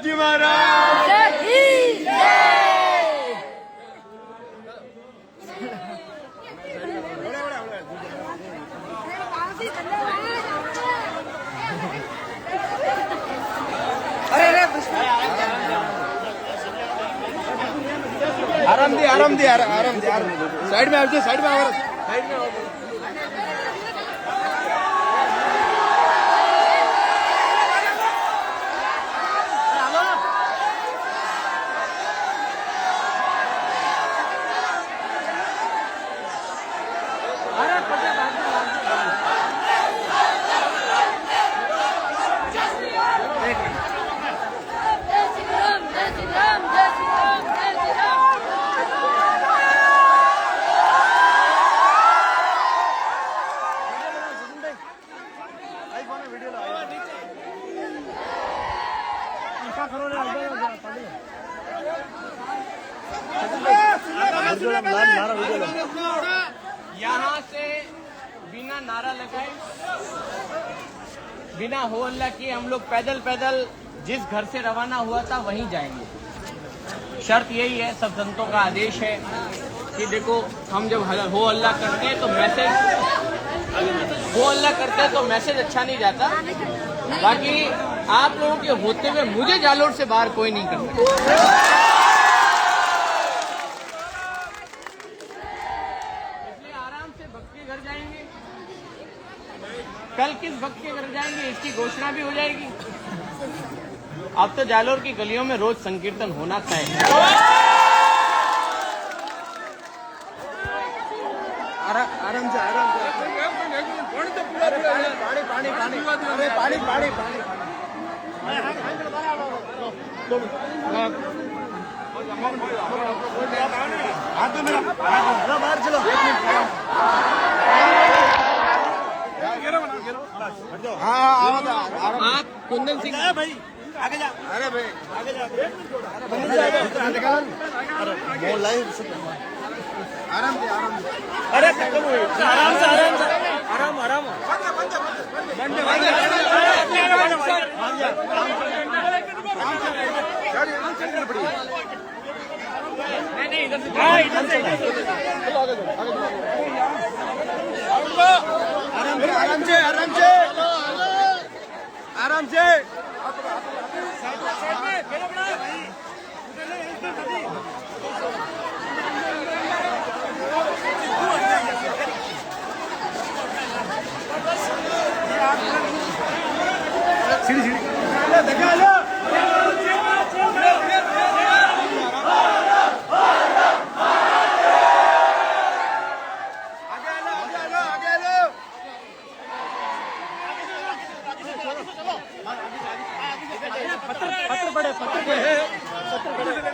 जी महाराज आराम दी साइड में आओ साइड में आओ यहाँ से बिना नारा लगाए, बिना हो हल्ला किए हम लोग पैदल पैदल जिस घर से रवाना हुआ था वहीं जाएंगे। शर्त यही है, सब संतों का आदेश है कि देखो हम जब हो हल्ला करते हैं तो मैसेज अच्छा नहीं जाता। बाकी आप लोगों के होते हुए मुझे जालोर से बाहर कोई नहीं कर सकता। घर जाएंगे, कल किस भक्त के घर जाएंगे इसकी घोषणा भी हो जाएगी। अब तो जालोर की गलियों में रोज संकीर्तन होना तय है। आराम से पानी बाहर चलो आप कुंदन सिंह भाई आगे जा। अरे भाई आगे जा। आराम से अरे आराम नहीं इधर से आराम से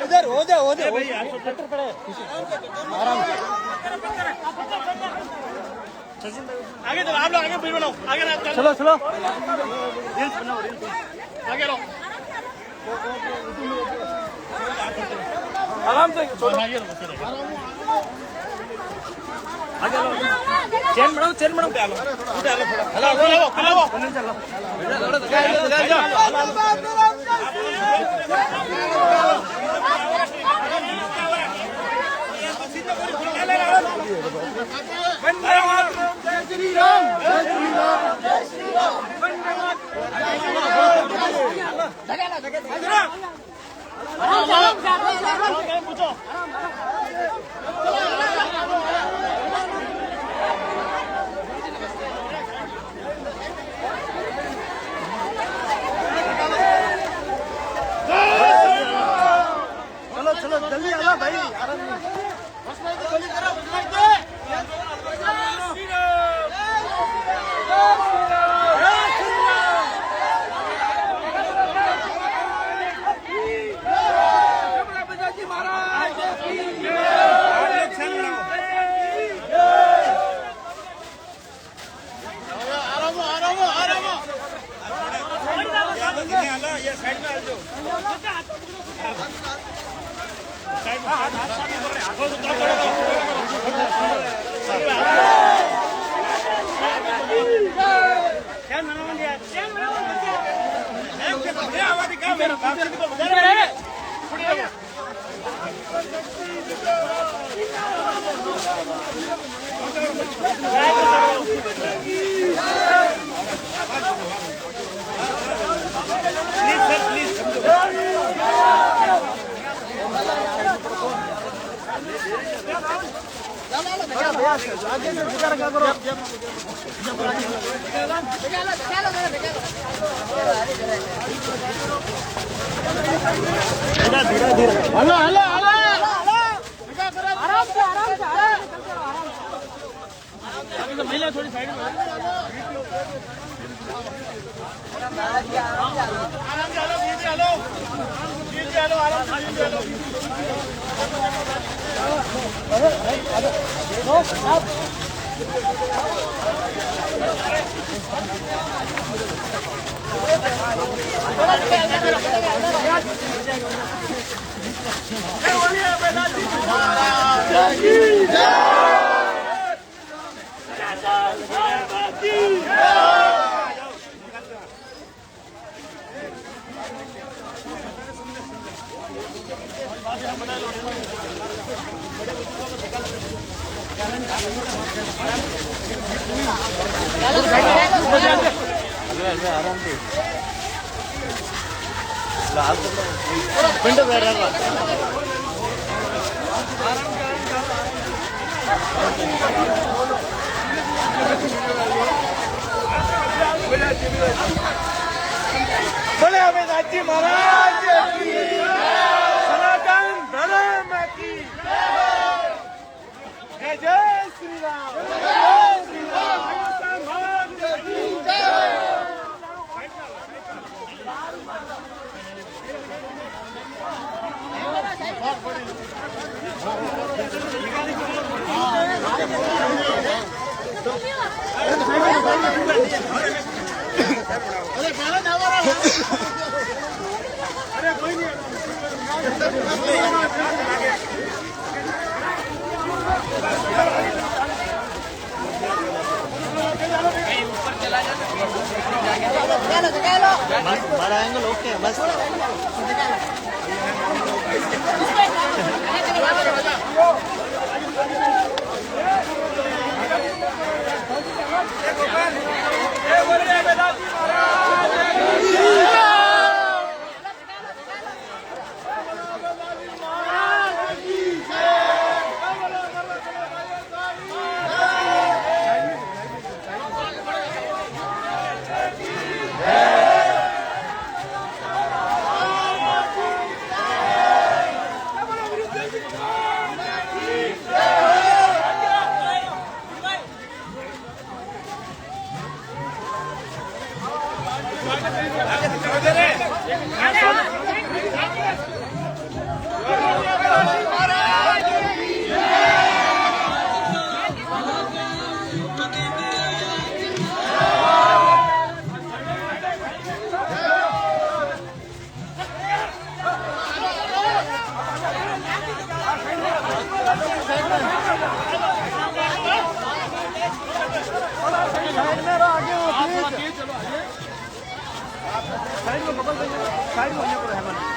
उधर हो जाओ पत्थर पड़े आराम आगे चलो। आप लोग आगे फिर बनाओ आगे चलो रील्स बनाओ आगे लो आराम से आगे लो चेन बनाओ वंदे मातरम जय श्री राम पूछो चलो जल्दी आ जाओ भाई आराम से हलो हलो हलो आराम से महिला थोड़ी साइड में पिंड बोले अमिताभ जी महाराज की सनातन धर्म की जय जय श्री राम जय श्री राम हमारा एंगल ओके है बस साइड में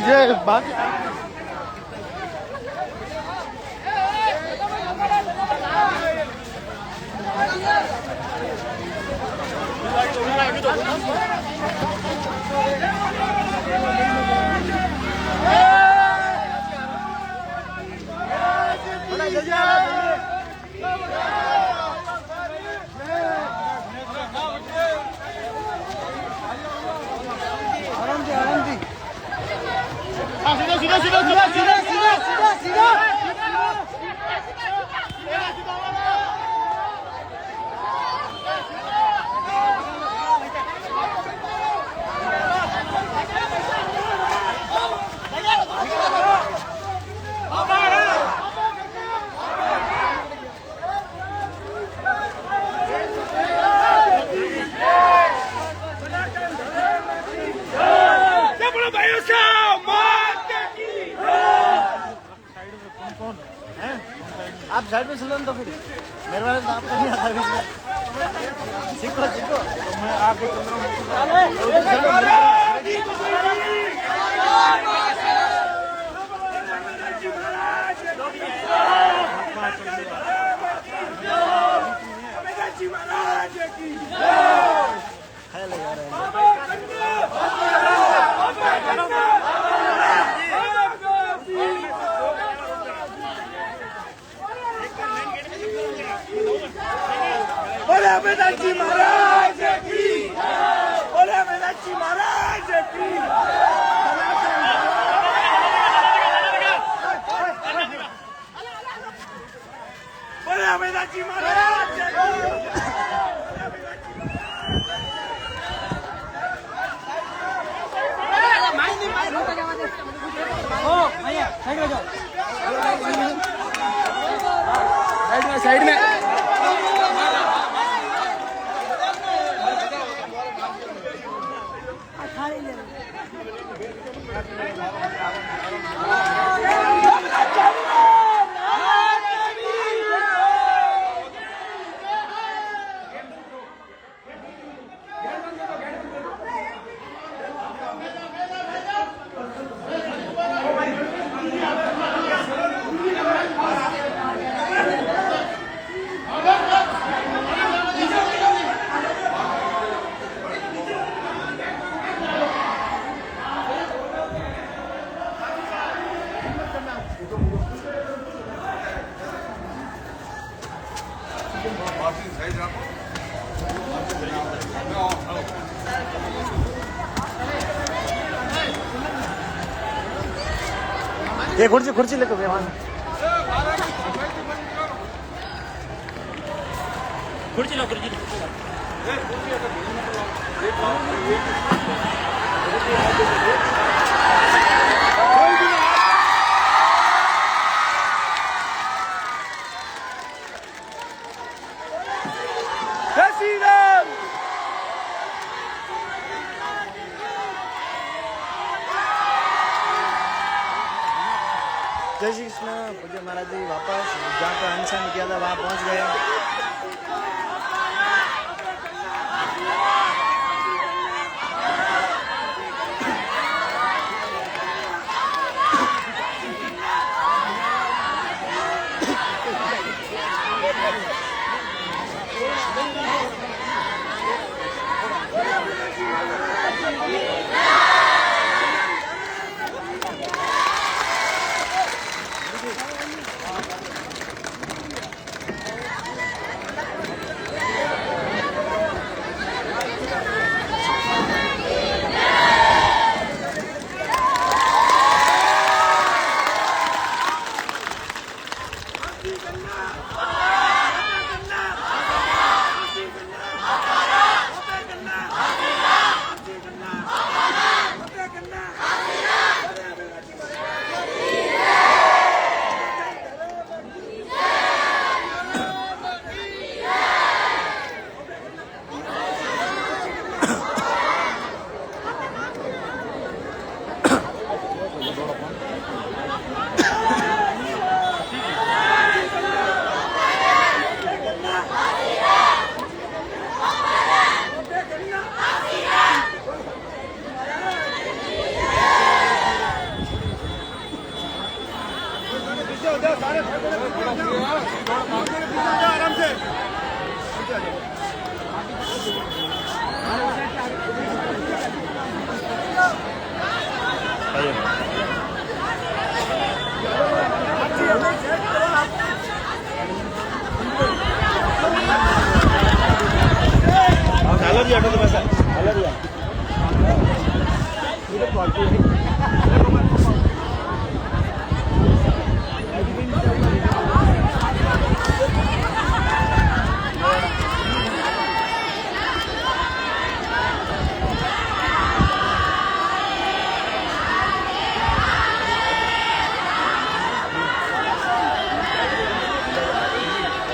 ये बात आप साइड में चलो तो फिर मेरे वाले तो आपका नहीं आता बीच में सीखो सीखो तो मैं आगे चल रहा बोले मेदाची महाराज की बोले मेदाची महाराज की बोले मेदाची महाराज साइड में ये खुर्ची लेको वहाँ खुर्ची लो खुर्ची जय श्री कृष्ण। पूज्य महाराज जी वापस जहाँ पर अनशन किया था वहाँ पहुँच गए।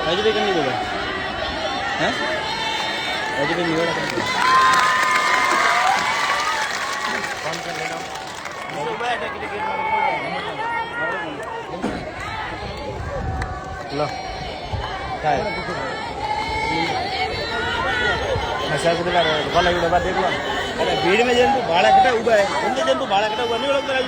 राजू भाई करनी बोला हैं राजू भाई निवड़ा कौन कर लेना लो काय अशा कुठे बोला एवढं बात देखला अरे भीड़ में जंतु भाड़ा कटा उभा है कोणते जंतु भाड़ा कटा उभा नाही ओळखला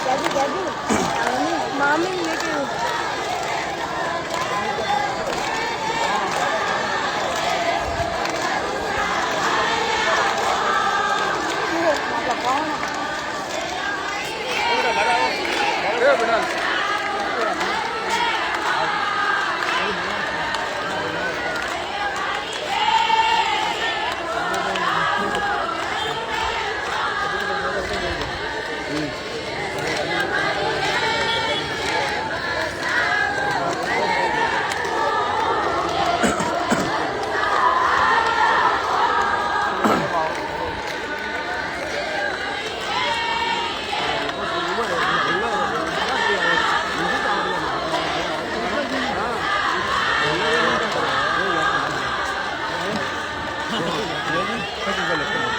राजू भाई मामी लेके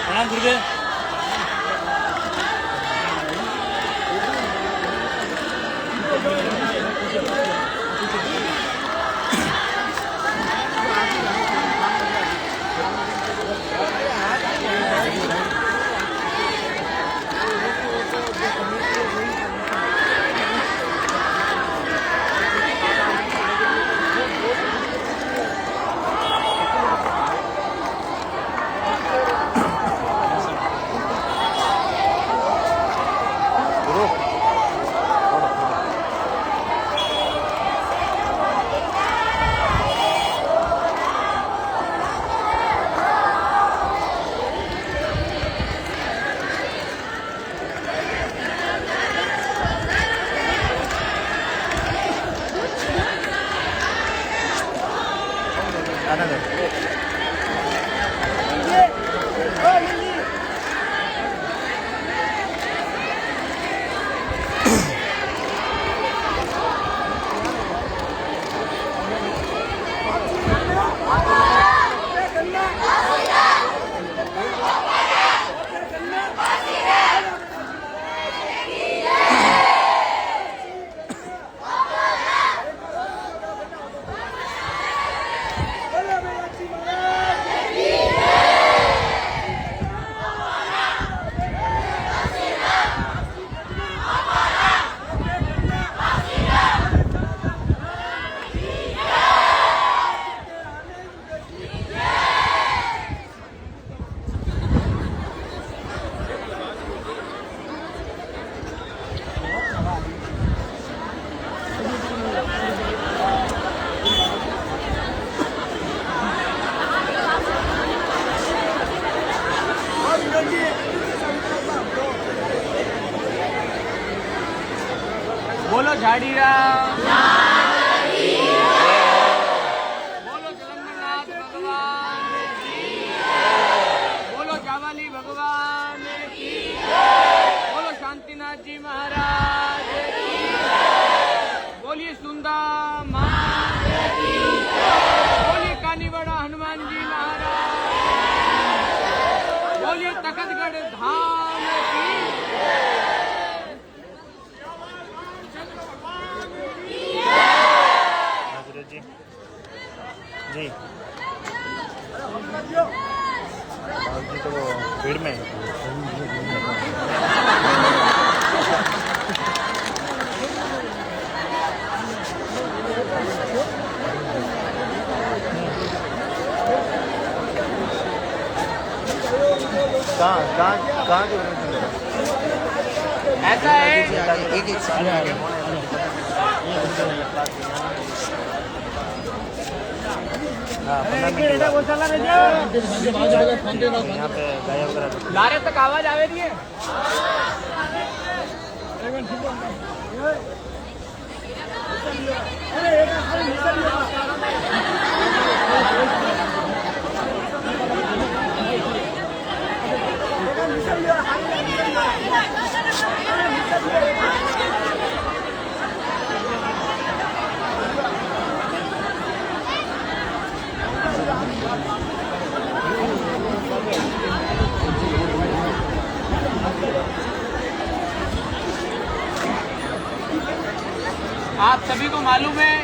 प्रणाम गुरुदेव बोलो झाड़ीरा बोलो तेलंगानाथ भगवान की बोलो जावाली भगवान की बोलो शांतिनाथ जी महाराज की बोलिए सुंदा माँ की बोलिए कानीवाड़ा हनुमान जी महाराज बोलिए तखतगढ़ धाम की जी जी तो वो भीड़ में कहाँ की ऐसा है एक साल आ गया यहाँ पे गाय वगैरह लारे तक आवाज आवे रही है। आप सभी को मालूम है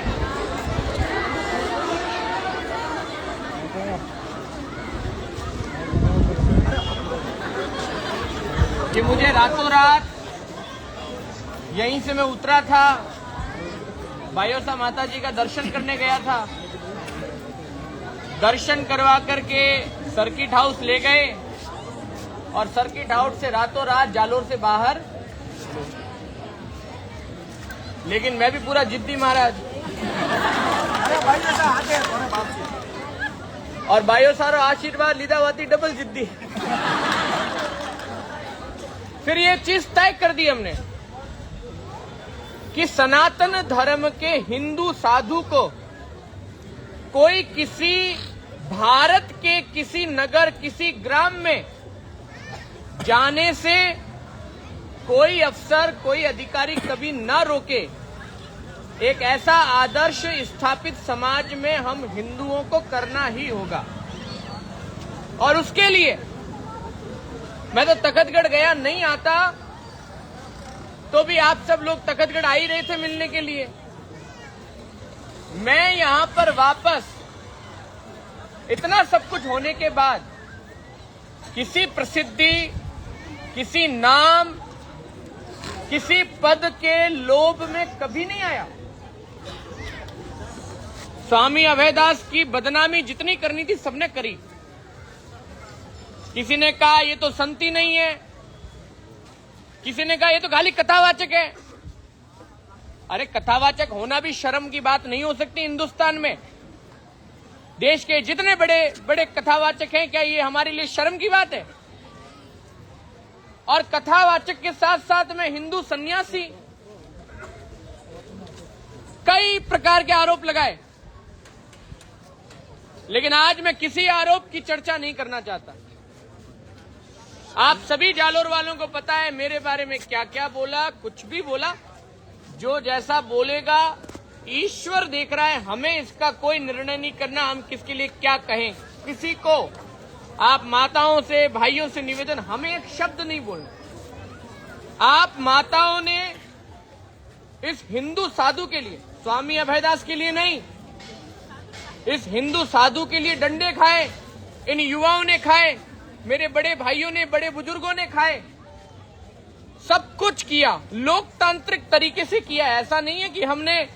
कि मुझे रातों रात यहीं से मैं उतरा था, बायोसा माता जी का दर्शन करने गया था। दर्शन करवा करके सर्किट हाउस ले गए और सर्किट हाउस से रातों रात जालोर से बाहर। लेकिन मैं भी पूरा जिद्दी महाराज, और बायोसारो आशीर्वाद लीदावाती डबल जिद्दी। फिर ये चीज तय कर दी हमने कि सनातन धर्म के हिंदू साधु को कोई किसी भारत के किसी नगर, किसी ग्राम में जाने से कोई अफसर, कोई अधिकारी कभी न रोके। एक ऐसा आदर्श स्थापित समाज में हम हिंदुओं को करना ही होगा। और उसके लिए मैं तो तखतगढ़ गया, नहीं आता तो भी आप सब लोग तखतगढ़ आ ही रहे थे मिलने के लिए। मैं यहां पर वापस इतना सब कुछ होने के बाद किसी प्रसिद्धि, किसी नाम, किसी पद के लोभ में कभी नहीं आया। स्वामी अभयदास की बदनामी जितनी करनी थी सबने करी। किसी ने कहा ये तो संत ही नहीं है, किसी ने कहा ये तो खाली कथावाचक है। अरे कथावाचक होना भी शर्म की बात नहीं हो सकती हिंदुस्तान में। देश के जितने बड़े बड़े कथावाचक हैं, क्या ये हमारे लिए शर्म की बात है? और कथावाचक के साथ साथ में हिंदू सन्यासी, कई प्रकार के आरोप लगाए। लेकिन आज मैं किसी आरोप की चर्चा नहीं करना चाहता। आप सभी जालोर वालों को पता है मेरे बारे में क्या क्या बोला, कुछ भी बोला। जो जैसा बोलेगा ईश्वर देख रहा है, हमें इसका कोई निर्णय नहीं करना हम किसके लिए क्या कहें। किसी को, आप माताओं से, भाइयों से निवेदन, हमें एक शब्द नहीं बोलना। आप माताओं ने इस हिंदू साधु के लिए, स्वामी अभयदास के लिए नहीं, इस हिंदू साधु के लिए डंडे खाए, इन युवाओं ने खाए, मेरे बड़े भाइयों ने, बड़े बुजुर्गों ने खाए, सब कुछ किया, लोकतांत्रिक तरीके से किया। ऐसा नहीं है कि हमने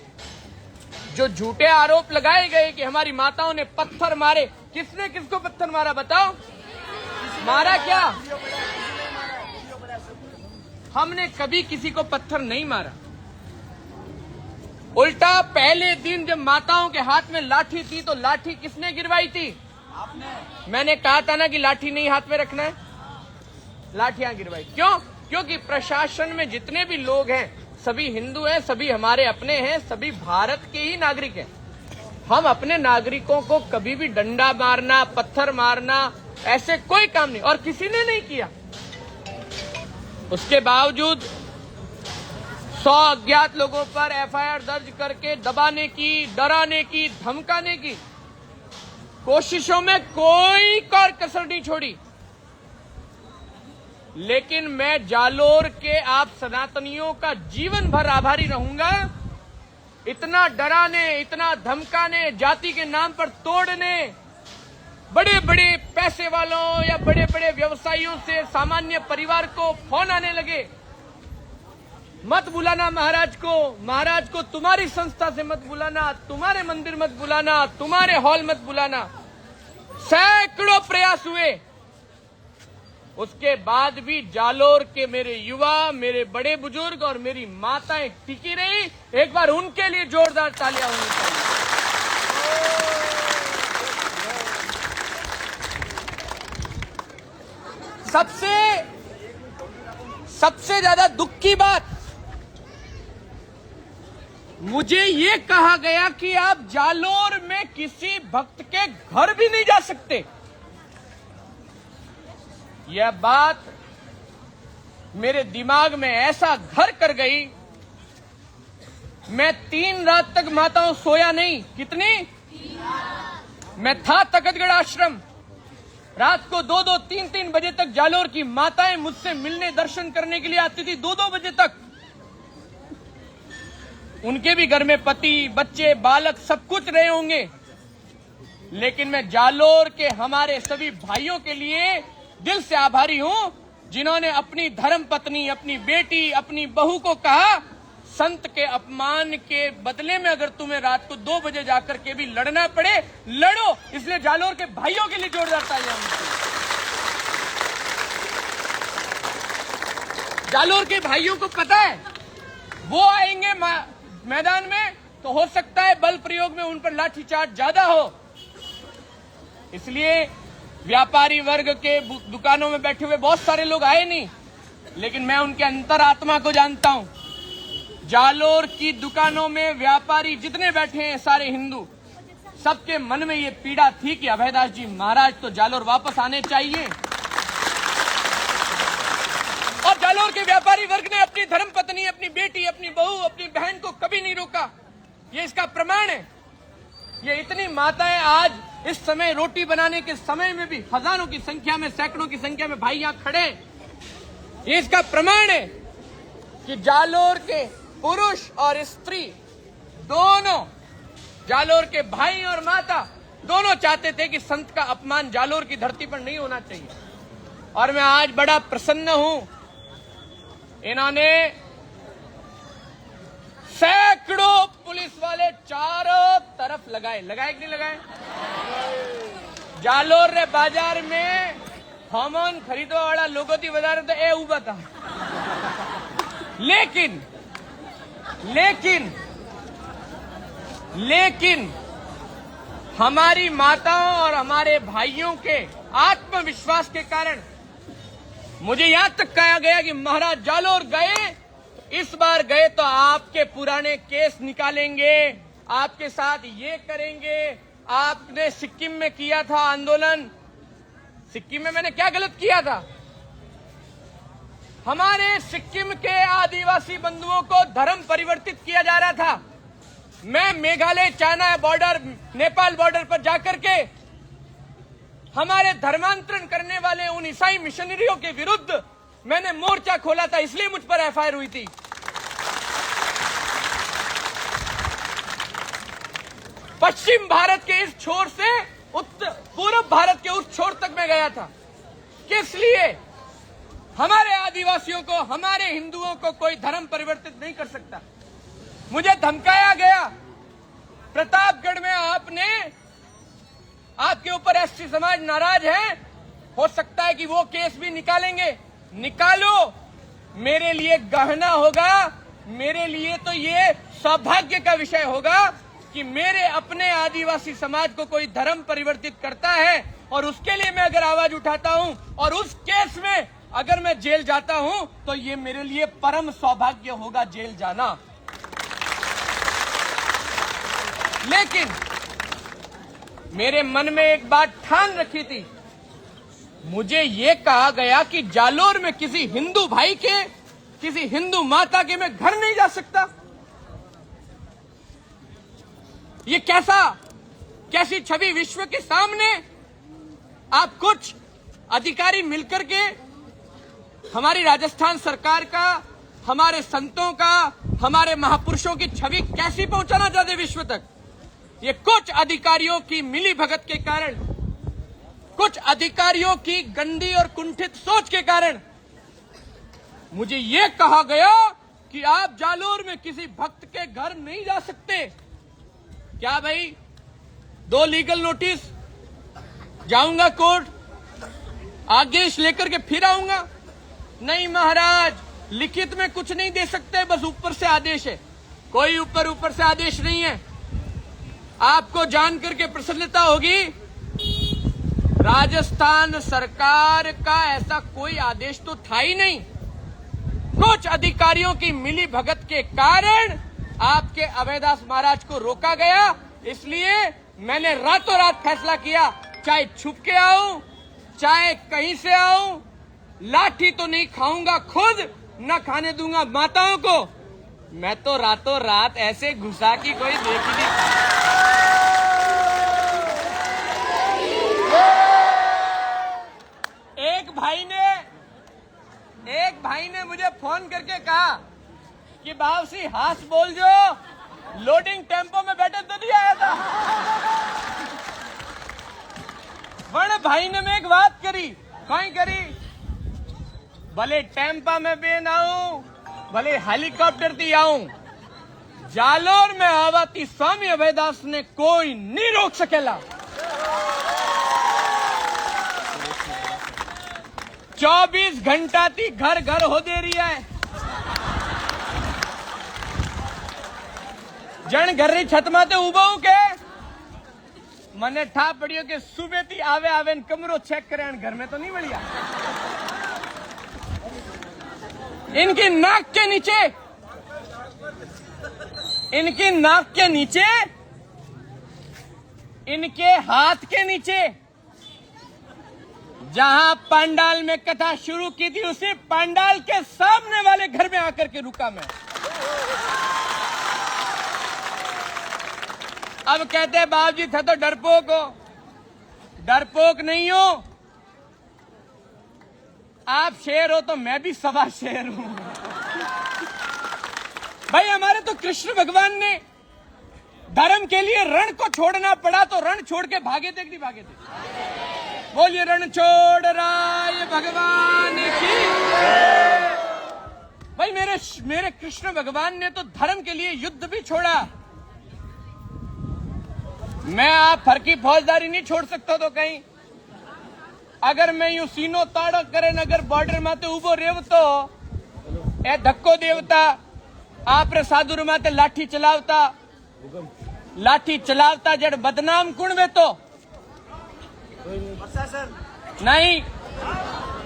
जो झूठे आरोप लगाए गए कि हमारी माताओं ने पत्थर मारे, किसने किसको पत्थर मारा बताओ? मारा क्या? हमने कभी किसी को पत्थर नहीं मारा। उल्टा पहले दिन जब माताओं के हाथ में लाठी थी तो लाठी किसने गिरवाई थी? आपने। मैंने कहा था ना कि लाठी नहीं हाथ में रखना है, लाठियां गिरवाई। क्यों? क्योंकि प्रशासन में जितने भी लोग हैं सभी हिंदू हैं, सभी हमारे अपने हैं, सभी भारत के ही नागरिक हैं। हम अपने नागरिकों को कभी भी डंडा मारना, पत्थर मारना, ऐसे कोई काम नहीं, और किसी ने नहीं किया। उसके बावजूद 100 अज्ञात लोगों पर एफआईआर दर्ज करके दबाने की, डराने की, धमकाने की कोशिशों में कोई कोई कसर नहीं छोड़ी। लेकिन मैं जालोर के आप सनातनियों का जीवन भर आभारी रहूंगा। इतना डराने, इतना धमकाने, जाति के नाम पर तोड़ने, बड़े बड़े पैसे वालों या बड़े बड़े व्यवसायियों से सामान्य परिवार को फोन आने लगे, मत बुलाना महाराज को तुम्हारी संस्था से मत बुलाना, तुम्हारे मंदिर मत बुलाना, तुम्हारे हॉल मत बुलाना। सैकड़ों प्रयास हुए, उसके बाद भी जालोर के मेरे युवा, मेरे बड़े बुजुर्ग और मेरी माताएं टिकी रही। एक बार उनके लिए जोरदार तालियां होनी चाहिए। सबसे ज्यादा दुख की बात, मुझे ये कहा गया कि आप जालोर में किसी भक्त के घर भी नहीं जा सकते। यह बात मेरे दिमाग में ऐसा घर कर गई, मैं 3 रात तक माताओं सोया नहीं। कितनी? मैं था तखतगढ़ आश्रम, रात को 2-2, 3-3 बजे तक जालोर की माताएं मुझसे मिलने, दर्शन करने के लिए आती थी, 2-2 बजे तक। उनके भी घर में पति, बच्चे, बालक सब कुछ रहे होंगे, लेकिन मैं जालोर के हमारे सभी भाइयों के लिए दिल से आभारी हूं, जिन्होंने अपनी धर्म पत्नी, अपनी बेटी, अपनी बहू को कहा, संत के अपमान के बदले में अगर तुम्हें रात को 2 बजे जाकर के भी लड़ना पड़े, लड़ो। इसलिए जालोर के भाइयों के लिए जोरदार तालियां। जालोर के भाइयों को पता है, वो आएंगे मैदान में तो हो सकता है बल प्रयोग में उन पर लाठीचार्ज ज्यादा हो। इसलिए व्यापारी वर्ग के दुकानों में बैठे हुए बहुत सारे लोग आए नहीं, लेकिन मैं उनके अंतरात्मा को जानता हूं। जालोर की दुकानों में व्यापारी जितने बैठे हैं सारे हिंदू, सबके मन में ये पीड़ा थी कि अभयदास जी महाराज तो जालोर वापस आने चाहिए। और जालोर के व्यापारी वर्ग ने अपनी धर्मपत्नी, अपनी बेटी, अपनी बहू, अपनी बहन को कभी नहीं रोका। ये इसका प्रमाण है। ये इतनी माताएं आज इस समय रोटी बनाने के समय में भी हजारों की संख्या में, सैकड़ों की संख्या में भाई यहां खड़े हैं। ये इसका प्रमाण है कि जालोर के पुरुष और स्त्री दोनों, जालोर के भाई और माता दोनों चाहते थे कि संत का अपमान जालोर की धरती पर नहीं होना चाहिए। और मैं आज बड़ा प्रसन्न हूं, इन्होंने सैकड़ों पुलिस वाले चारों तरफ लगाए कि नहीं लगाए? जालोर रे बाजार में सामान खरीदवा वाला लोगों थी बाजार तो ए उबा था। लेकिन हमारी माताओं और हमारे भाइयों के आत्मविश्वास के कारण मुझे यहां तक कहा गया कि महाराज जालोर गए, इस बार गए तो आपके पुराने केस निकालेंगे, आपके साथ ये करेंगे। आपने सिक्किम में किया था आंदोलन, सिक्किम में मैंने क्या गलत किया था? हमारे सिक्किम के आदिवासी बंधुओं को धर्म परिवर्तित किया जा रहा था। मैं Meghalaya, China border, Nepal border पर जाकर के हमारे धर्मांतरण करने वाले उन ईसाई मिशनरियों के विरुद्ध मैंने मोर्चा खोला था, इसलिए मुझ पर एफआईआर हुई थी। पश्चिम भारत के इस छोर से पूर्व भारत के उस छोर तक मैं गया था। किस लिए? हमारे आदिवासियों को, हमारे हिंदुओं को कोई धर्म परिवर्तित नहीं कर सकता। मुझे धमकाया गया, प्रतापगढ़ में आपके ऊपर एसटी समाज नाराज है, हो सकता है कि वो केस भी निकालेंगे। निकालो, मेरे लिए गहना होगा, मेरे लिए तो ये सौभाग्य का विषय होगा कि मेरे अपने आदिवासी समाज को कोई धर्म परिवर्तित करता है और उसके लिए मैं अगर आवाज उठाता हूं और उस केस में अगर मैं जेल जाता हूं तो ये मेरे लिए परम सौभाग्य होगा जेल जाना। लेकिन मेरे मन में एक बात ठान रखी थी, मुझे ये कहा गया कि जालोर में किसी हिंदू भाई के, किसी हिंदू माता के मैं घर नहीं जा सकता। ये कैसी छवि विश्व के सामने आप कुछ अधिकारी मिलकर के हमारी राजस्थान सरकार का, हमारे संतों का, हमारे महापुरुषों की छवि कैसी पहुंचाना चाहते विश्व तक? ये कुछ अधिकारियों की मिली भगत के कारण कुछ अधिकारियों की गंदी और कुंठित सोच के कारण मुझे यह कहा गया कि आप जालोर में किसी भक्त के घर नहीं जा सकते। क्या भाई, 2 लीगल नोटिस, जाऊंगा कोर्ट, आदेश लेकर के फिर आऊंगा? नहीं महाराज, लिखित में कुछ नहीं दे सकते, बस ऊपर से आदेश है। कोई ऊपर से आदेश नहीं है। आपको जानकर के प्रसन्नता होगी, राजस्थान सरकार का ऐसा कोई आदेश तो था ही नहीं। कुछ अधिकारियों की मिली भगत के कारण आपके अभयदास महाराज को रोका गया। इसलिए मैंने रातों रात फैसला किया, चाहे छुप के आऊं, चाहे कहीं से आऊं, लाठी तो नहीं खाऊंगा खुद, न खाने दूंगा माताओं को। मैं तो रातों रात ऐसे घुसा की कोई देख ही नहीं। एक भाई ने मुझे फोन करके कहा कि बाबूसी हास बोल जो, लोडिंग टेम्पो में बैठे तो नहीं आया था। बड़े भाई ने मैं एक बात करी, कहीं करी, भले टेम्पा में भी ना आऊं, भले हेलीकॉप्टर थी आऊं, जालोर में आवाती स्वामी अभयदास ने कोई नहीं रोक सकेला। 24 घंटा थी घर घर हो दे रही है। जन घर री छत माते उभा हूं के मने ठा पड़ियो के सुबह थी आवे आवे कमरो चेक करे, घर में तो नहीं बढ़िया। इनकी नाक के नीचे, इनकी नाक के नीचे, इनके हाथ के नीचे, जहां पंडाल में कथा शुरू की थी, उसी पंडाल के सामने वाले घर में आकर के रुका मैं। अब कहते हैं बाबूजी था तो डरपोक हो। डरपोक नहीं हो आप, शेर हो तो मैं भी सवा शेर हूं। भाई हमारे तो कृष्ण भगवान ने धर्म के लिए रण को छोड़ना पड़ा तो रण छोड़ के भागे थे कि नहीं भागे थे? बोलिए रण छोड़ राय भगवान की। भाई मेरे कृष्ण भगवान ने तो धर्म के लिए युद्ध भी छोड़ा। मैं आप फर्की फौजदारी नहीं छोड़ सकता तो कहीं, अगर मैं यूं सीनो ताड़ो करे नगर बॉर्डर माते उबो रेव तो ए धक्को देवता आप रे साधु माते लाठी चलावता जड़ बदनाम कुण में तो नहीं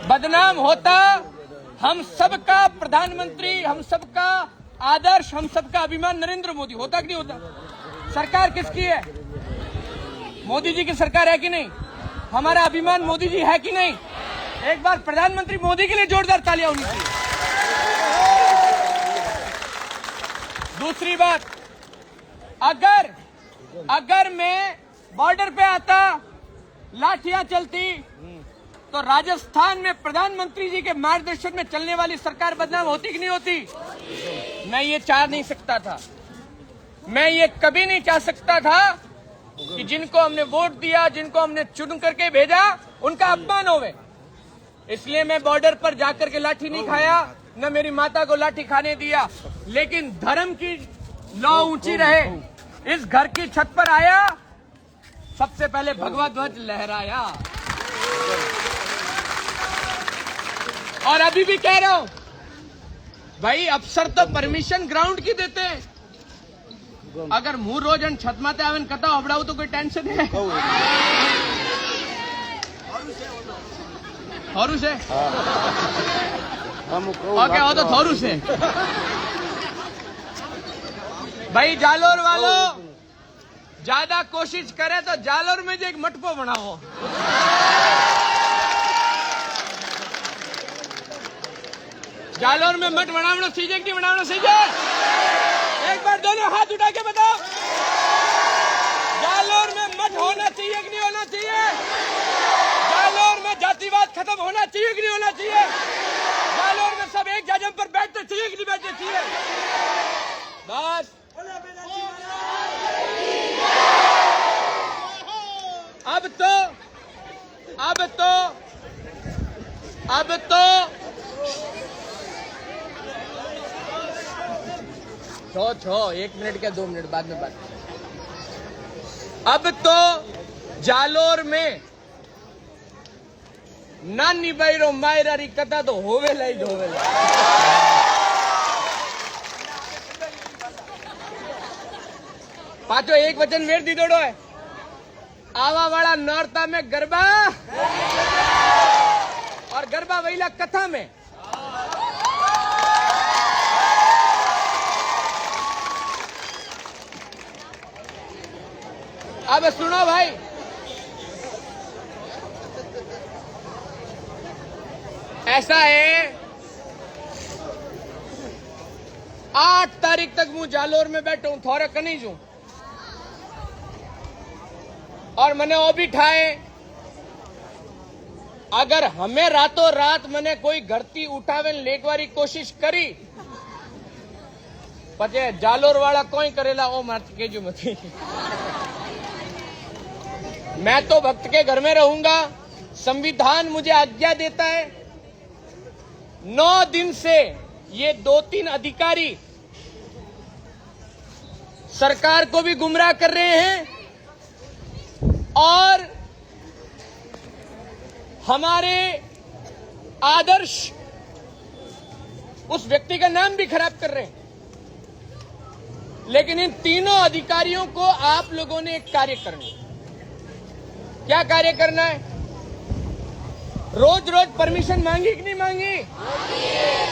बदनाम होता। हम सबका प्रधानमंत्री, हम सबका आदर्श, हम सबका अभिमान नरेंद्र मोदी होता कि नहीं होता? सरकार किसकी है? मोदी जी की सरकार है कि नहीं? हमारा अभिमान मोदी जी है कि नहीं? एक बार प्रधानमंत्री मोदी के लिए जोरदार तालियां होनी चाहिए। दूसरी बात, अगर मैं बॉर्डर पे आता, लाठियां चलती, तो राजस्थान में प्रधानमंत्री जी के मार्गदर्शन में चलने वाली सरकार बदनाम होती कि नहीं होती? मैं ये चाह नहीं सकता था, मैं ये कभी नहीं चाह सकता था कि जिनको हमने वोट दिया, जिनको हमने चुन करके भेजा, उनका अपमान होवे। इसलिए मैं बॉर्डर पर जाकर के लाठी नहीं खाया, न मेरी माता को लाठी खाने दिया, लेकिन धर्म की लौ ऊंची रहे। इस घर की छत पर आया, सबसे पहले भगवा ध्वज लहराया। और अभी भी कह रहा हूं भाई, अफसर तो परमिशन ग्राउंड की देते हैं। अगर मुंह रोज छत माते आवन कथा अबड़ाऊ तो कोई टेंशन है? थोरू से ओके, वो तो थोरू से। भाई जालोर वालों, ज्यादा कोशिश करे तो जालोर में जो एक मटको बनाओ। जालोर में मठ बनावना सीजे कि नहीं बनावना सीजे? एक बार दोनों हाथ उठा के बताओ, जालोर में मठ होना चाहिए कि नहीं होना चाहिए? जालोर में जातिवाद खत्म होना चाहिए कि नहीं होना चाहिए? जालोर में सब एक जगह पर बैठते चाहिए कि नहीं बैठते चाहिए? बस अब तो छो 1 मिनट क्या 2 मिनट बाद में बात। अब तो जालोर में नानी बहिरो मायरारी कथा तो होवेला ही होवेला। पाचो एक वचन वेर दी दौड़ो है आवा वाला नौरता में गरबा और गरबा वहीला कथा में। अब सुनो भाई, ऐसा है 8 तारीख तक मैं जालोर में बैठा हूं थोड़े कनीज हूं और मैंने वो भी ठाए अगर हमें रातों रात मैंने कोई घरती उठावे लेगवारी कोशिश करी पचे जालोर वाला कोई करेला ओ मार केजू मत। मैं तो भक्त के घर में रहूंगा, संविधान मुझे आज्ञा देता है। 9 दिन से ये 2-3 अधिकारी सरकार को भी गुमराह कर रहे हैं और हमारे आदर्श उस व्यक्ति का नाम भी खराब कर रहे हैं। लेकिन इन तीनों अधिकारियों को आप लोगों ने एक कार्य करना है। क्या कार्य करना है? रोज रोज परमिशन मांगी कि नहीं मांगी?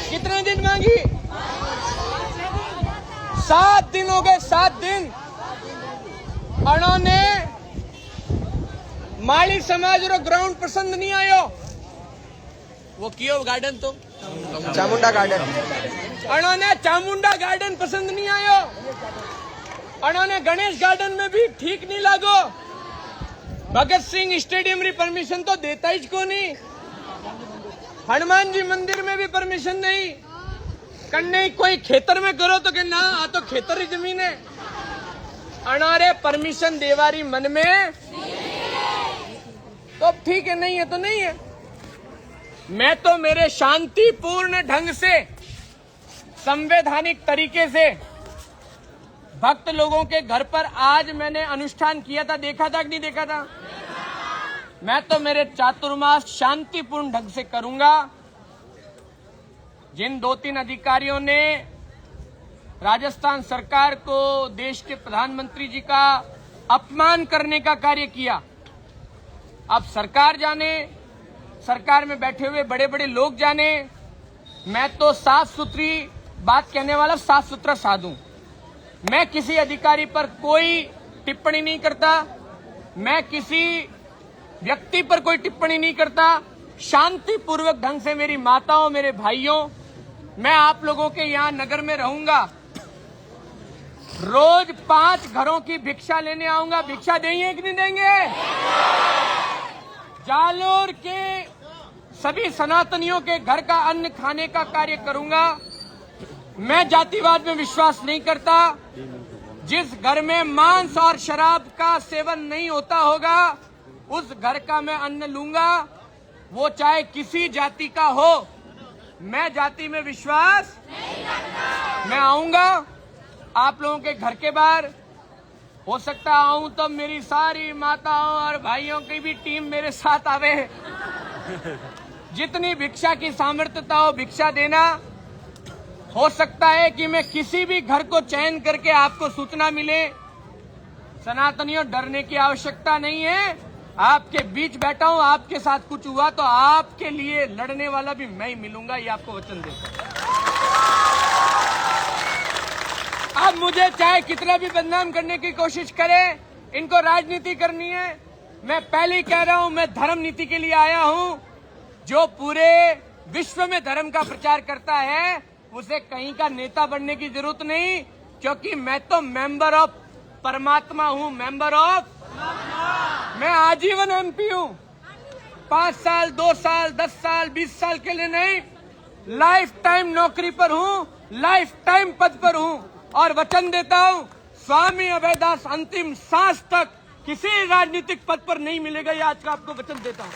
कितने दिन मांगी? 7 दिन हो गए। 7 दिन उन्होंने माली समाज रो ग्राउंड पसंद नहीं आयो। वो कियो गार्डन तो चामुंडा गार्डन, उन्होंने चामुंडा गार्डन पसंद नहीं आयो। उन्होंने गणेश गार्डन में भी ठीक नहीं लागो। भगत सिंह स्टेडियम री परमिशन तो देता ही को नहीं। हनुमान जी मंदिर में भी परमिशन नहीं। कन्ने कोई खेतर में करो तो कि ना आ तो खेतर ही जमीन है। अनारे परमिशन देवारी मन में तो ठीक है, नहीं है तो नहीं है। मैं तो मेरे शांतिपूर्ण ढंग से संवैधानिक तरीके से भक्त लोगों के घर पर आज मैंने अनुष्ठान किया था। देखा था कि नहीं देखा था? मैं तो मेरे चातुर्मास शांतिपूर्ण ढंग से करूंगा। जिन 2-3 अधिकारियों ने राजस्थान सरकार को, देश के प्रधानमंत्री जी का अपमान करने का कार्य किया, अब सरकार जाने, सरकार में बैठे हुए बड़े बड़े लोग जाने। मैं तो साफ सुथरी बात कहने वाला साफ सुथरा साधु। मैं किसी अधिकारी पर कोई टिप्पणी नहीं करता। मैं किसी व्यक्ति पर कोई टिप्पणी नहीं करता। शांतिपूर्वक ढंग से मेरी माताओं, मेरे भाइयों, मैं आप लोगों के यहाँ नगर में रहूंगा। रोज 5 घरों की भिक्षा लेने आऊंगा। भिक्षा देंगे कि नहीं देंगे? जालोर के सभी सनातनियों के घर का अन्न खाने का कार्य करूंगा। मैं जातिवाद में विश्वास नहीं करता। जिस घर में मांस और शराब का सेवन नहीं होता होगा उस घर का मैं अन्न लूंगा, वो चाहे किसी जाति का हो। मैं जाति में विश्वास नहीं करता। मैं आऊंगा आप लोगों के घर के बाहर, हो सकता आऊं तो मेरी सारी माताओं और भाइयों की भी टीम मेरे साथ आवे। जितनी भिक्षा की सामर्थ्यता हो भिक्षा देना। हो सकता है कि मैं किसी भी घर को चयन करके आपको सूचना मिले। सनातनियों, डरने की आवश्यकता नहीं है। आपके बीच बैठा हूं, आपके साथ कुछ हुआ तो आपके लिए लड़ने वाला भी मैं ही मिलूंगा, ये आपको वचन देता हूं। अब मुझे चाहे कितना भी बदनाम करने की कोशिश करें, इनको राजनीति करनी है। मैं पहले ही कह रहा हूं, मैं धर्म नीति के लिए आया हूं। जो पूरे विश्व में धर्म का प्रचार करता है उसे कहीं का नेता बनने की जरूरत नहीं, क्योंकि मैं तो मेंबर ऑफ परमात्मा हूं। मेंबर ऑफ, मैं आजीवन एमपी हूं। 5 साल, 2 साल, 10 साल, 20 साल के लिए नहीं, लाइफ टाइम नौकरी पर हूं, लाइफ टाइम पद पर हूं। और वचन देता हूं, स्वामी अभयदास अंतिम सांस तक किसी राजनीतिक पद पर नहीं मिलेगा। ये आज का आपको वचन देता हूं।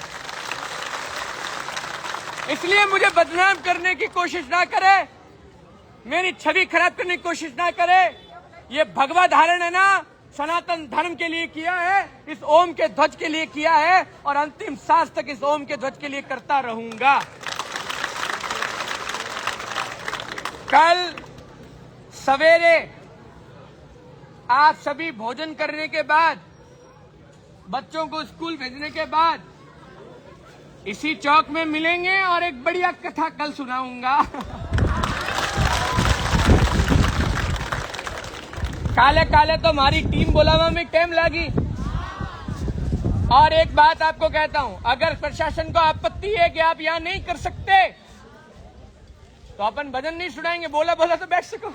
इसलिए मुझे बदनाम करने की कोशिश ना करे, मेरी छवि खराब करने की कोशिश ना करे। ये भगवा धारण है ना, सनातन धर्म के लिए किया है, इस ओम के ध्वज के लिए किया है और अंतिम सांस तक इस ओम के ध्वज के लिए करता रहूंगा। कल सवेरे आप सभी भोजन करने के बाद, बच्चों को स्कूल भेजने के बाद इसी चौक में मिलेंगे और एक बढ़िया कथा कल सुनाऊंगा। काले काले तो हमारी टीम बोलावा में टाइम लगी। और एक बात आपको कहता हूं, अगर प्रशासन को आपत्ति है कि आप यहां नहीं कर सकते तो अपन भजन नहीं सुनाएंगे, बोला बोला तो बैठ सको।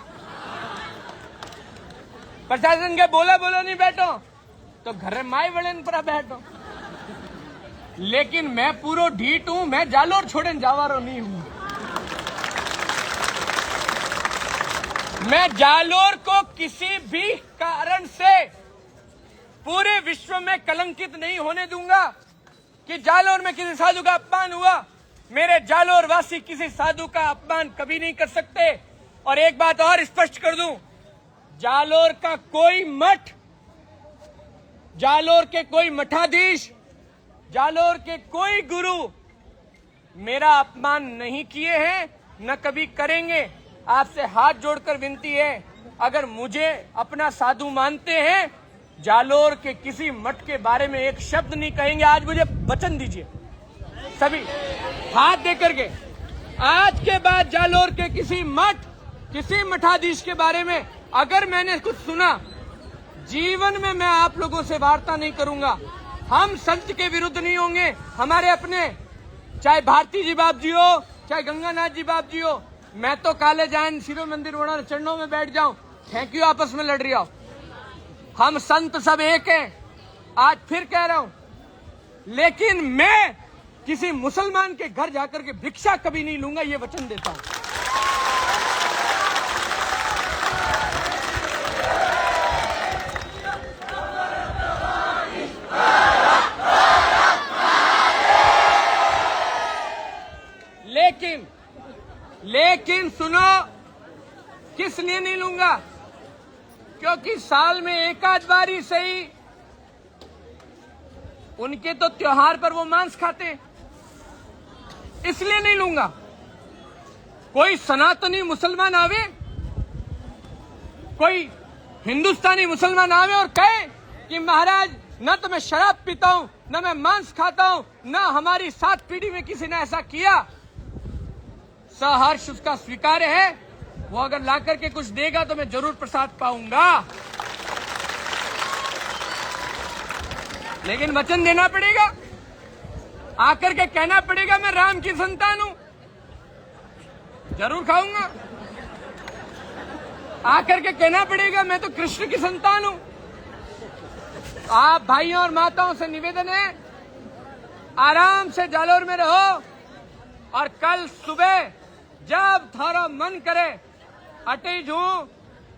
प्रशासन के बोला बोला नहीं बैठो तो घर माए वड़न पर बैठो। लेकिन मैं पूरा ढीठ हूं, मैं जालोर छोड़े जावारो नहीं हूं। मैं जालोर को किसी भी कारण से पूरे विश्व में कलंकित नहीं होने दूंगा कि जालोर में किसी साधु का अपमान हुआ। मेरे जालोर वासी किसी साधु का अपमान कभी नहीं कर सकते। और एक बात और स्पष्ट कर दूं, जालोर का कोई मठ, जालोर के कोई मठाधीश, जालोर के कोई गुरु मेरा अपमान नहीं किए हैं, न कभी करेंगे। आपसे हाथ जोड़कर विनती है, अगर मुझे अपना साधु मानते हैं, जालोर के किसी मठ के बारे में एक शब्द नहीं कहेंगे। आज मुझे वचन दीजिए सभी हाथ देकर के, आज के बाद जालोर के किसी मठ, किसी मठाधीश के बारे में अगर मैंने कुछ सुना, जीवन में मैं आप लोगों से वार्ता नहीं करूंगा। हम संत के विरुद्ध नहीं होंगे। हमारे अपने, चाहे भारती जी बाप जी हो, चाहे गंगानाथ जी बाप जी हो, मैं तो काले जान शिरो मंदिर वोड़ा चरणों में बैठ जाऊं, थैंक यू आपस में लड़ रही हो। हम संत सब एक हैं, आज फिर कह रहा हूं। लेकिन मैं किसी मुसलमान के घर जाकर के भिक्षा कभी नहीं लूंगा, ये वचन देता हूं। लेकिन सुनो, किस लिए नहीं लूंगा? क्योंकि साल में एक आध बारी सही, उनके तो त्योहार पर वो मांस खाते, इसलिए नहीं लूंगा। कोई सनातनी मुसलमान आवे, कोई हिंदुस्तानी मुसलमान आवे और कहे कि महाराज न तो मैं शराब पीता हूं, न मैं मांस खाता हूं, न हमारी 7 पीढ़ी में किसी ने ऐसा किया, सहर्ष उसका स्वीकार्य है। वो अगर लाकर के कुछ देगा तो मैं जरूर प्रसाद पाऊंगा। लेकिन वचन देना पड़ेगा, आकर के कहना पड़ेगा मैं राम की संतान हूं, जरूर खाऊंगा। आकर के कहना पड़ेगा मैं तो कृष्ण की संतान हूं। आप भाइयों और माताओं से निवेदन है, आराम से जालोर में रहो और कल सुबह जब थारा मन करे अटेज हूं,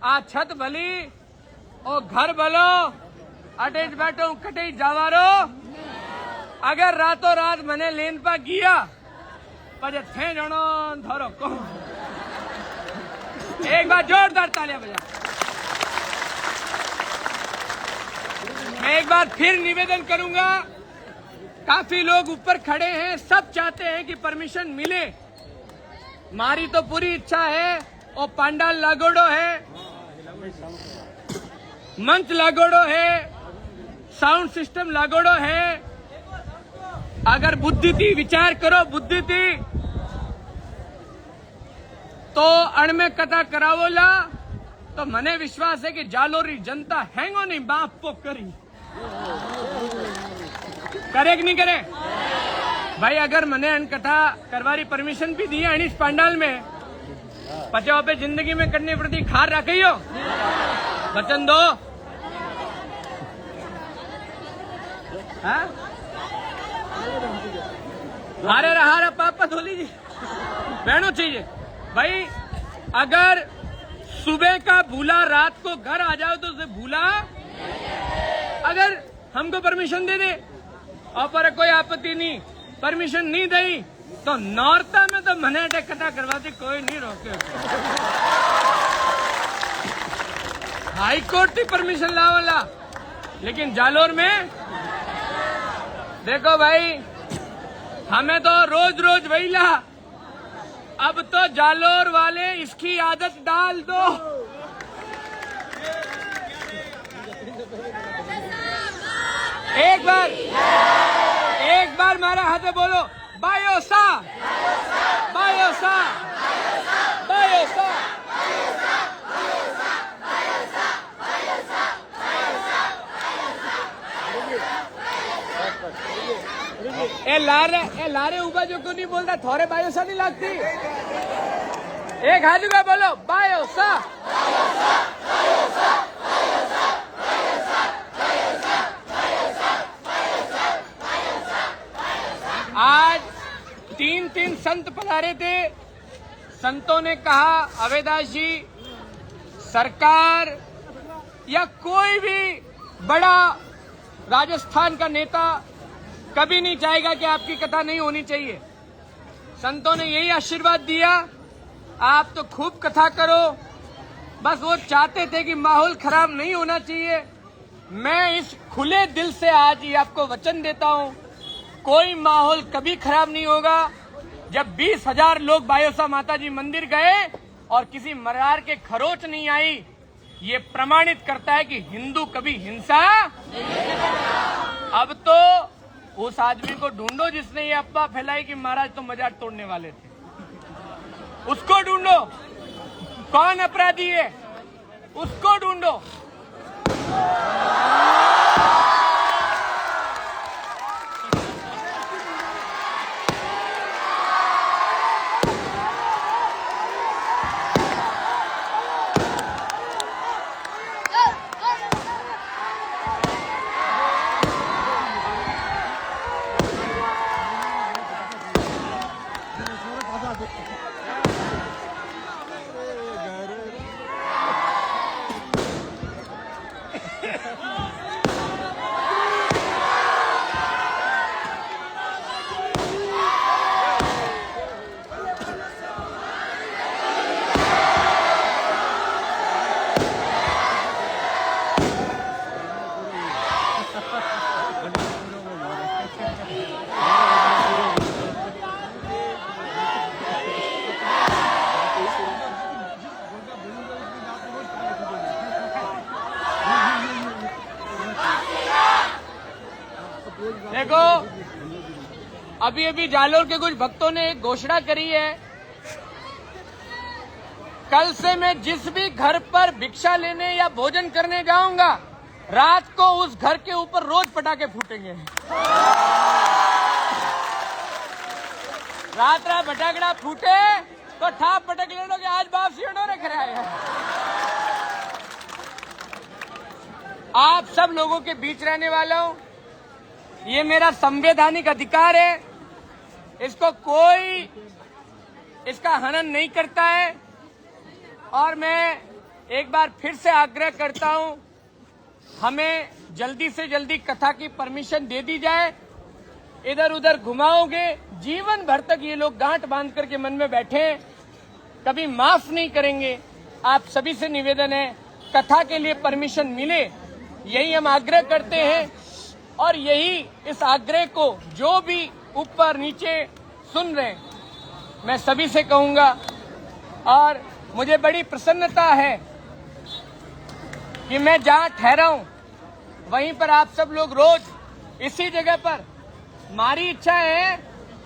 आ छत भली और घर भलो, अटेज बैठो कटेज जावारो। अगर रातों रात मने लेन पा गया पर थे जनो धरो को एक बार जोरदार तालियां बजा। मैं एक बार फिर निवेदन करूंगा, काफी लोग ऊपर खड़े हैं, सब चाहते हैं कि परमिशन मिले। मारी तो पूरी इच्छा है और पंडाल लागोड़ो है, मंच लागोड़ो है, साउंड सिस्टम लागोड़ो है। अगर बुद्धि थी, विचार करो, बुद्धि थी तो अण में कथा करावोला तो मने विश्वास है कि जालोरी जनता हैंगो नहीं बाप को करी करे कि नहीं करे भाई। अगर मने अण कथा करवारी परमिशन भी दी अणिस पंडाल में, पचाओ पे जिंदगी में करने प्रति खार रखी हो, वचन दो। हारे रहा पापा धोली जी बहनों चाहिए भाई। अगर सुबह का भूला रात को घर आ जाओ तो उसे भूला, अगर हमको परमिशन दे दे और पर कोई आपत्ति नहीं, परमिशन नहीं दी तो नॉर्था में तो मने इकट्ठा करवाती कोई नहीं रोके। हाई कोर्ट की परमिशन लावला, लेकिन जालोर में देखो भाई, हमें तो रोज रोज वहीला, अब तो जालोर वाले इसकी आदत डाल दो। एक बार मारा हाथ बोलो, बायोसा बायोसा बायोसा। ए लारे ऊपर जो क्यों नहीं बोलता, थोड़े बायोसा नहीं लगती। एक हाथ का बोलो, बायोसा। आज तीन संत पधारे थे। संतों ने कहा, अवेदास जी, सरकार या कोई भी बड़ा राजस्थान का नेता कभी नहीं चाहेगा कि आपकी कथा नहीं होनी चाहिए। संतों ने यही आशीर्वाद दिया, आप तो खूब कथा करो। बस वो चाहते थे कि माहौल खराब नहीं होना चाहिए। मैं इस खुले दिल से आज ये आपको वचन देता हूं, कोई माहौल कभी खराब नहीं होगा। जब 20,000 लोग बायोसा माता जी मंदिर गए और किसी मरार के खरोच नहीं आई, ये प्रमाणित करता है कि हिंदू कभी हिंसा। अब तो उस आदमी को ढूंढो जिसने ये अफवाह फैलाई कि महाराज तो मजाक तोड़ने वाले थे, उसको ढूंढो। कौन अपराधी है, उसको ढूंढो। देखो, अभी जालोर के कुछ भक्तों ने एक घोषणा करी है, कल से मैं जिस भी घर पर भिक्षा लेने या भोजन करने जाऊंगा, रात को उस घर के ऊपर रोज पटाखे फूटेंगे। रात फटाकड़ा फूटे तो ठाप पटक ले लो कि आज बाप सियोड़ो ने कराया। आप सब लोगों के बीच रहने वाला हूं, ये मेरा संवैधानिक अधिकार है, इसको कोई इसका हनन नहीं करता है। और मैं एक बार फिर से आग्रह करता हूं, हमें जल्दी से जल्दी कथा की परमिशन दे दी जाए। इधर उधर घुमाओगे, जीवन भर तक ये लोग गांठ बांध करके मन में बैठे, कभी माफ नहीं करेंगे। आप सभी से निवेदन है, कथा के लिए परमिशन मिले, यही हम आग्रह करते हैं। और यही इस आग्रह को जो भी ऊपर नीचे सुन रहे हैं, मैं सभी से कहूंगा। और मुझे बड़ी प्रसन्नता है कि मैं जहां ठहरा हूं वहीं पर आप सब लोग रोज इसी जगह पर, मारी इच्छा है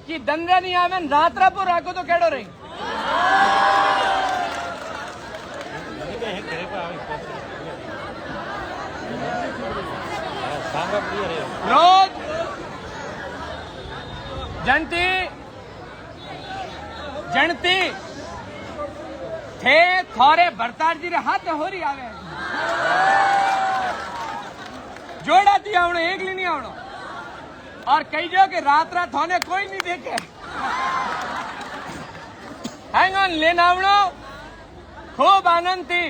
कि दंद्रा नहीं आवे रात्रापुर राखो तो केड़ो रही। रोज जनती थे थोरे भरतार जी रे हाथ हो रही आवे, जोड़ा थी आवणो, एक ली नहीं आवणो। और कही जो कि रात होने कोई नहीं देखे, हैंग ऑन लेना आवणो, खूब आनंद थी।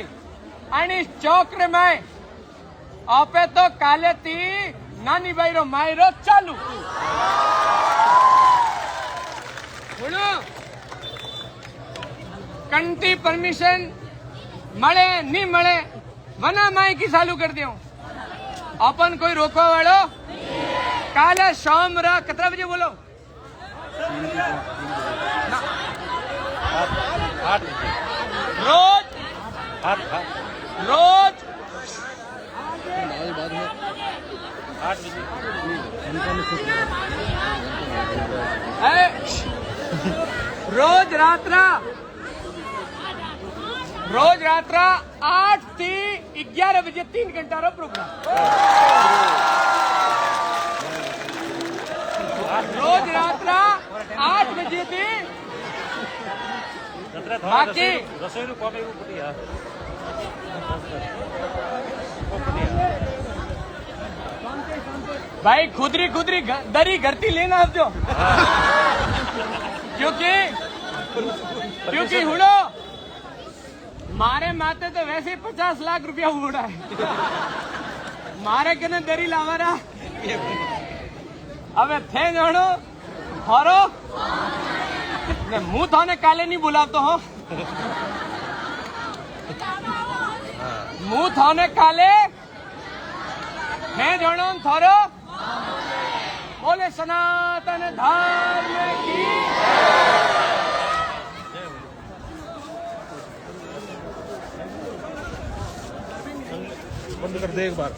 आणि चौक में आपे तो काले थी नानी भाई रो मायरो चालू। कंटी परमिशन મળે नहीं મળે वना माइकी चालू कर दियो अपन कोई रोकवा वालो काले शाम रा कितना बजे बोलो 8 रोज रोज 8 रोज रात्रा 8 થી 11 बजे 3 घंटा रो प्रोग्राम रोज रात्रा 8 बजे थी बाकी રસોઈનું કોટ એવું પૂરી હા भाई खुदरी दरी घरती लेना आप जो क्योंकि हुड़ो मारे माते तो वैसे ही 50 लाख रुपया उड़ा है मारे कने दरी लावा रहा अब थे जानो हरो ने मुंह थाने काले नहीं बुलातो हो मुंह थाने काले मैं जानो थारो बोले सनातन धर्म की बंद कर दे एक बार